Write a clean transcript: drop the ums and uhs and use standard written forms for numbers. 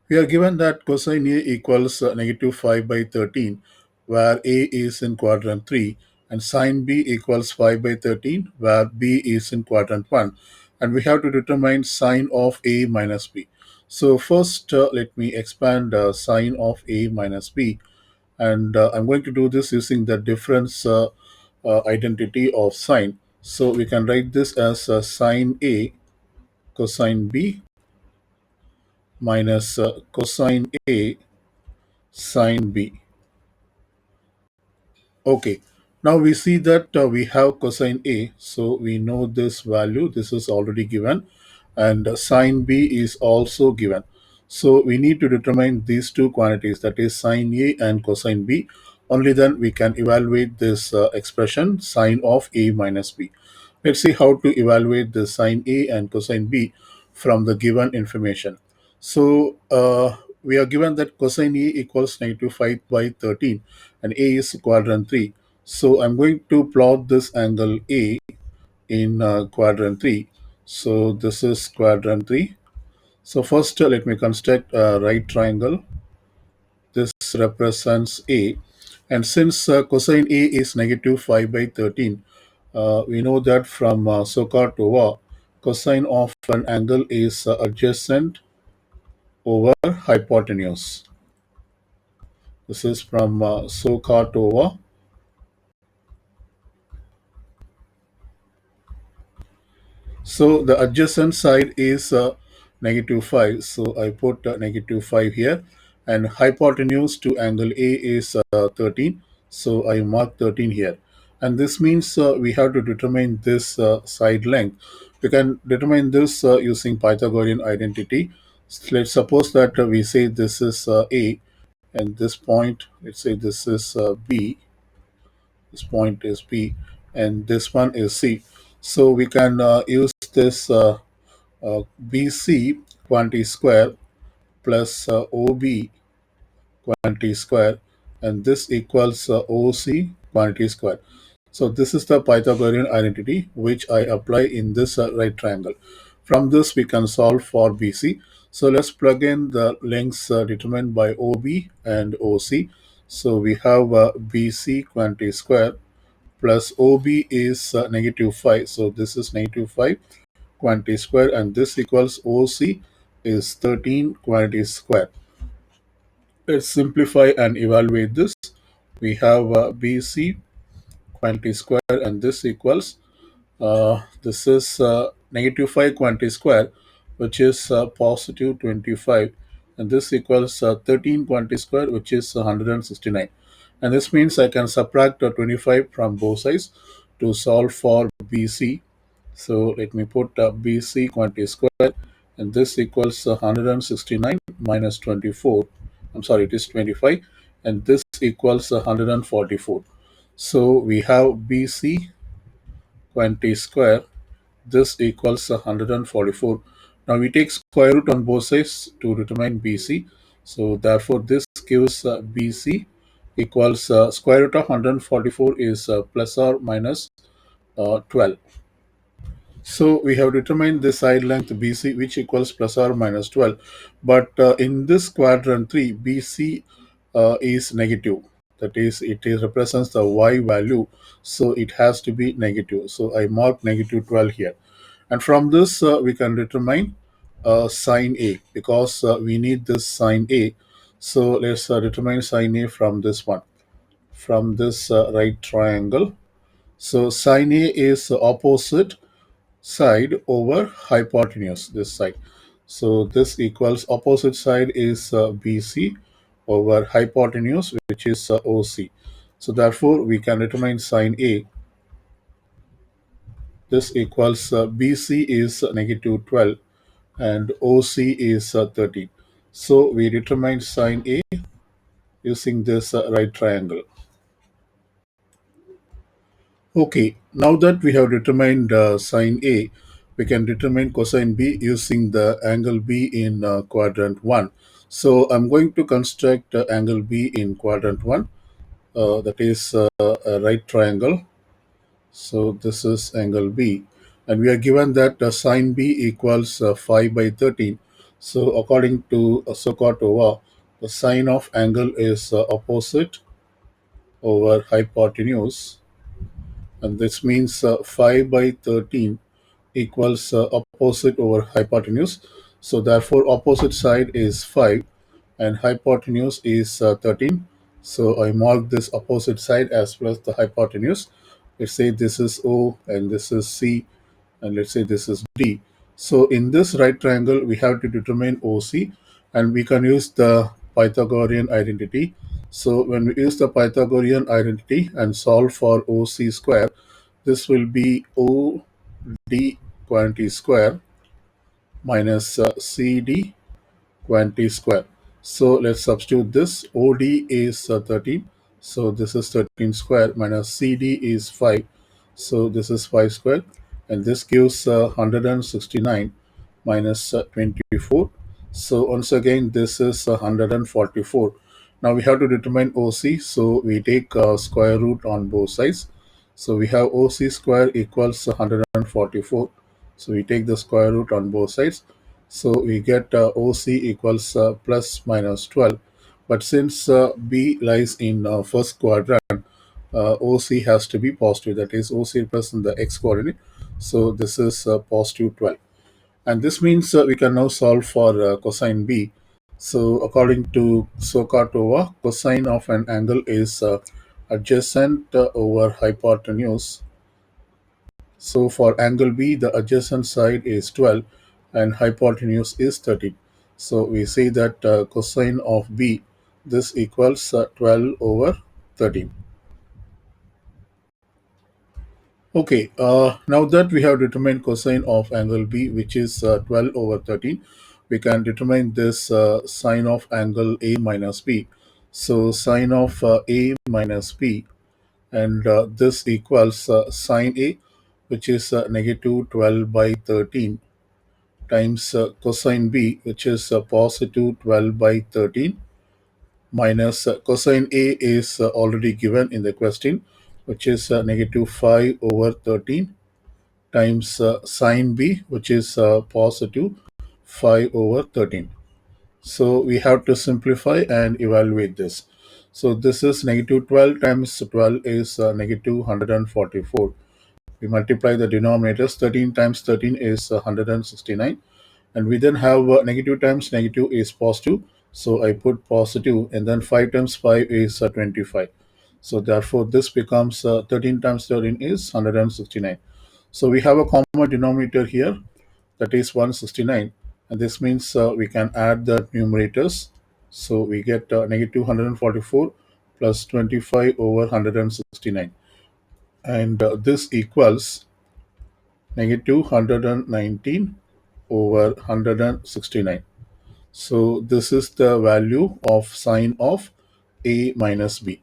We are given that cosine A equals negative 5 by 13, where A is in quadrant 3, and sine B equals 5 by 13, where B is in quadrant 1. And we have to determine sine of A minus B. So first, let me expand sine of A minus B. And I'm going to do this using the difference identity of sine. So we can write this as sine A cosine B minus cosine A sine B. Okay, now we see that we have cosine A, so we know this value. This is already given, and sine B is also given. So we need to determine these two quantities, that is sine A and cosine B. Only then we can evaluate this expression sine of A minus B. Let's see how to evaluate the sine A and cosine B from the given information. So we are given that cosine A equals negative 5 by 13 and A is quadrant 3. So I'm going to plot this angle A in quadrant 3. So this is quadrant 3. So first let me construct a right triangle. This represents A. And since cosine A is negative 5 by 13, we know that from Sokatova, cosine of an angle is adjacent over hypotenuse. This is from Sokatova. So the adjacent side is negative 5. So I put negative 5 here. And hypotenuse to angle A is 13. So I mark 13 here. And this means we have to determine this side length. We can determine this using Pythagorean identity. Let's suppose that we say this is A, and this point, let's say this is B, this point is B, and this one is C. So we can use this BC quantity square plus OB quantity square, and this equals OC quantity square. So this is the Pythagorean identity which I apply in this right triangle. From this we can solve for BC. So let's plug in the lengths determined by OB and OC. So we have BC quantity square plus OB is negative 5. So this is negative 5 quantity square, and this equals OC is 13 quantity square. Let's simplify and evaluate this. We have BC quantity square, and this equals this is negative 5 quantity square, which is positive 25, and this equals 13 quantity square, which is 169. And this means I can subtract 25 from both sides to solve for BC. So let me put BC quantity square, and this equals 169 minus 24. I'm sorry, it is 25, and this equals 144. So we have BC quantity square, this equals 144. Now we take square root on both sides to determine BC. So therefore this gives BC equals square root of 144 is plus or minus 12. So we have determined the side length BC, which equals plus or minus 12. But in this quadrant 3, BC is negative. That is, it represents the y value. So it has to be negative. So I mark negative 12 here. And from this, we can determine sine A, because we need this sine A. So let's determine sine A from this one, from this right triangle. So sine A is opposite side over hypotenuse, this side. So this equals opposite side is BC over hypotenuse, which is OC. So therefore we can determine sine A. This equals BC is negative 12 and OC is 13. So we determine sine A using this right triangle. Okay, now that we have determined sine A, we can determine cosine B using the angle B in quadrant 1. So I'm going to construct angle B in quadrant 1, that is a right triangle. So this is angle B, and we are given that sine B equals 5 by 13. So according to Sokotova, the sine of angle is opposite over hypotenuse, and this means 5 by 13 equals opposite over hypotenuse. So therefore opposite side is 5 and hypotenuse is 13. So I mark this opposite side as plus the hypotenuse. Let's say this is O and this is C, and let's say this is D. So in this right triangle we have to determine OC, and we can use the Pythagorean identity. So when we use the Pythagorean identity and solve for OC square, this will be OD quantity square minus CD quantity square. So let's substitute this. OD is 13. So this is 13 square minus CD is 5. So this is 5 square. And this gives 169 minus 24. So once again, this is 144. Now we have to determine OC. So we take square root on both sides. So we have OC square equals 144. So we take the square root on both sides. So we get OC equals plus minus 12. But since B lies in first quadrant, OC has to be positive. That is, OC represents the x coordinate. So this is positive 12. And this means we can now solve for cosine B. So according to Sokotova, cosine of an angle is adjacent over hypotenuse. So for angle B, the adjacent side is 12 and hypotenuse is 13. So we say that cosine of B, this equals 12 over 13. Okay, now that we have determined cosine of angle B, which is 12 over 13, we can determine this sine of angle A minus B. So sine of A minus B, and this equals sine A, which is negative 12 by 13, times cosine B, which is positive 12 by 13, minus cosine A is already given in the question, which is negative 5 over 13, times sine B, which is positive 5 over 13. So we have to simplify and evaluate this. So this is negative 12 times 12 is negative 144. We multiply the denominators. 13 times 13 is 169. And we then have negative times negative is positive. So I put positive, and then 5 times 5 is 25. So therefore this becomes 13 times 13 is 169. So we have a common denominator here, that is 169, and this means we can add the numerators. So we get negative 144 plus 25 over 169, and this equals negative 119 over 169. So this is the value of sine of A minus B.